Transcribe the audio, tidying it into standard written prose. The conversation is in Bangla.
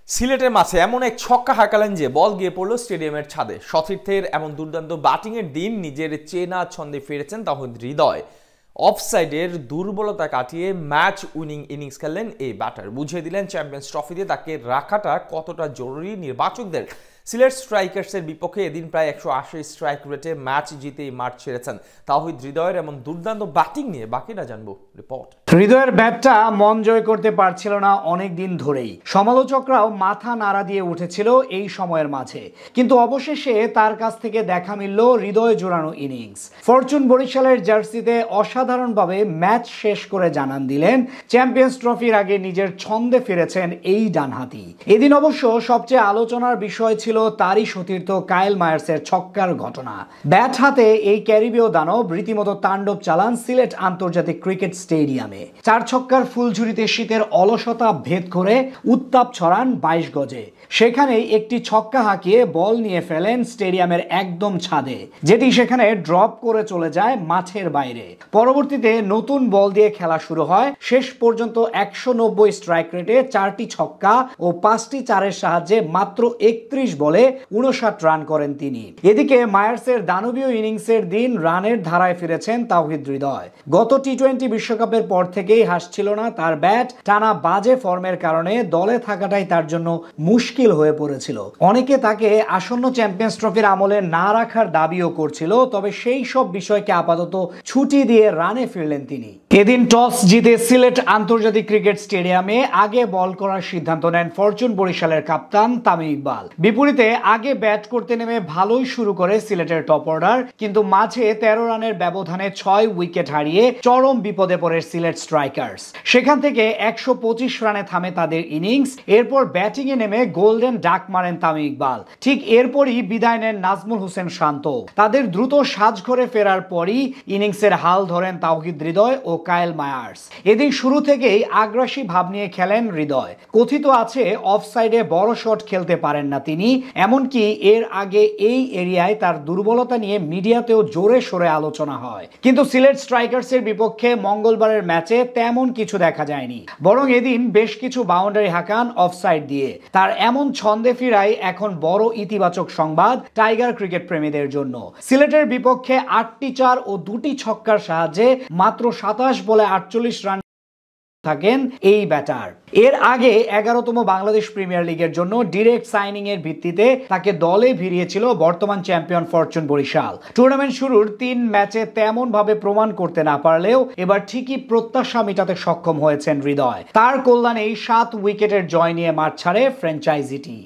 সিলেটের মাঠে এমন এক ছক্কা হাঁকালেন যে বল গিয়ে পড়ল স্টেডিয়ামের ছাদে। সতীর্থের এমন দুর্দান্ত ব্যাটিংয়ের দিন নিজের চেনা ছন্দে ফিরেছেন তাহিদ হৃদয়। অফসাইডের দুর্বলতা কাটিয়ে ম্যাচ উইনিং ইনিংস খেললেন এই ব্যাটার। বুঝিয়ে দিলেন চ্যাম্পিয়ন্স ট্রফিতে তাকে রাখাটা কতটা জরুরি নির্বাচকদের। সিলেট স্ট্রাইকার্সের বিপক্ষে এদিন প্রায় 180 স্ট্রাইক রেটে ম্যাচ জিতেই মাঠ ছেড়েছেন তাহিদ হৃদয়ের এমন দুর্দান্ত ব্যাটিং নিয়ে বাকিটা জানবো রিপোর্ট। হৃদয়ের ব্যাটটা মন জয় করতে পারছিল না অনেক দিন ধরেই। সমালোচকরাও মাথা নাড়া দিয়ে উঠেছিল এই সময়ের মাঝে, কিন্তু অবশেষে তার কাছ থেকে দেখা মিলল হৃদয় জোড়ানো ইনিংস। ফরচুন বরিশালের জার্সিতে অসাধারণভাবে ম্যাচ শেষ করে জানান দিলেন চ্যাম্পিয়ন্স ট্রফির আগে নিজের ছন্দে ফিরেছেন এই ডানহাতি। এদিন অবশ্য সবচেয়ে আলোচনার বিষয় ছিল তারই সতীর্থ কাইল মায়ার্সের ছক্কার ঘটনা। ব্যাট হাতে এই ক্যারিবীয় দানব রীতিমতো তাণ্ডব চালান সিলেট আন্তর্জাতিক ক্রিকেট স্টেডিয়ামে। চার ছক্কার ফুলঝুরিতে শীতের অলসতা ভেদ করে উত্তাপ ছড়ান 22 গজে। সেখানেই একটি ছক্কা হাঁকিয়ে বল নিয়ে ফেলেন স্টেডিয়ামের একদম ছাদে, যেটি সেখানে ড্রপ করে চলে যায় মাঠের বাইরে। পরবর্তীতে নতুন বল দিয়ে খেলা শুরু হয়। শেষ পর্যন্ত 190 স্ট্রাইক রেটে 4টি ছক্কা ও 5টি চারের সাহায্যে মাত্র 31 বলে 59 রান করেন তিনি। এদিকে মায়ার্সের দানবীয় ইনিংসের দিন রানের ধারায় ফিরেছেন তাহিদ হৃদয়। গত টি-20 বিশ্বকাপের পর থেকেই হাসছিল না তার ব্যাট। টানা বাজে ফর্মের কারণে দলে থাকাটাই তার জন্য মুশকিল হয়ে পড়েছিল। অনেকে তাকে আসন্ন চ্যাম্পিয়ন্স ট্রফির আমলে না রাখার দাবিও করছিল, তবে সেই সব বিষয়কে আপাতত ছুটি দিয়ে রানে ফিরলেন তিনি। এদিন টস জিতে সিলেট আন্তর্জাতিক ক্রিকেট স্টেডিয়ামে আগে বল করার সিদ্ধান্ত নেন ফরচুন বরিশালের কাপ্তান তামিম ইকবাল। বিপরীতে আগে ব্যাট করতে নেমে ভালোই শুরু করে সিলেটের টপ অর্ডার, কিন্তু মাঝে 13 রানের ব্যবধানে 6 উইকেট হারিয়ে চরম বিপদে পড়ে সিলেট স্ট্রাইকার্স। সেখান থেকে 125 রানে থামে তাদের ইনিংস। এরপর ব্যাটিং এ নেমে গোল্ডেন ডাক মারেন তামিম ইকবাল। ঠিক এরপরই বিদায় নেন নাজমুল হোসেন শান্ত। তাদের দ্রুত সাজঘরে ফেরার পরই ইনিংসের হাল ধরেন তাহিদ হৃদয় ও কাইল মায়ার্স। এদিন শুরু থেকেই আগ্রাসী ভাব নিয়ে খেলেন হৃদয়। কথিত আছে অফসাইডে বড় শট খেলতে পারেন না তিনি। এমনকি এর আগে এই এরিয়ায় তার দুর্বলতা নিয়ে মিডিয়াতেও জোরে সোরে আলোচনা হয়, কিন্তু সিলেট স্ট্রাইকার্সের বিপক্ষে মঙ্গলবারের ম্যাচে তেমন কিছু দেখা যায়নি। বরং এদিন বেশ কিছু বাউন্ডারি হাঁকান অফসাইড দিয়ে। তার এমন ছন্দে ফিরাই এখন বড় ইতিবাচক সংবাদ টাইগার ক্রিকেট প্রেমীদের জন্য। সিলেটের বিপক্ষে 8টি চার ও 2টি ছক্কার সাহায্যে মাত্র 27 বলে 48 রান থাকেন এই ব্যাটার। এর আগে 11তম বাংলাদেশ প্রিমিয়ার লিগের জন্য ডিরেক্ট সাইনিং এর ভিত্তিতে তাকে দলে ভিড়িয়েছিল বর্তমান চ্যাম্পিয়ন ফরচুন বরিশাল। টুর্নামেন্ট শুরুর 3 ম্যাচে তেমন ভাবে প্রমাণ করতে না পারলেও এবার ঠিকই প্রত্যাশা মেটাতে সক্ষম হয়েছেন হৃদয়। তার কল্যাণেই 7 উইকেটের জয় নিয়ে মাঠ ছাড়ে ফ্র্যাঞ্চাইজিটি।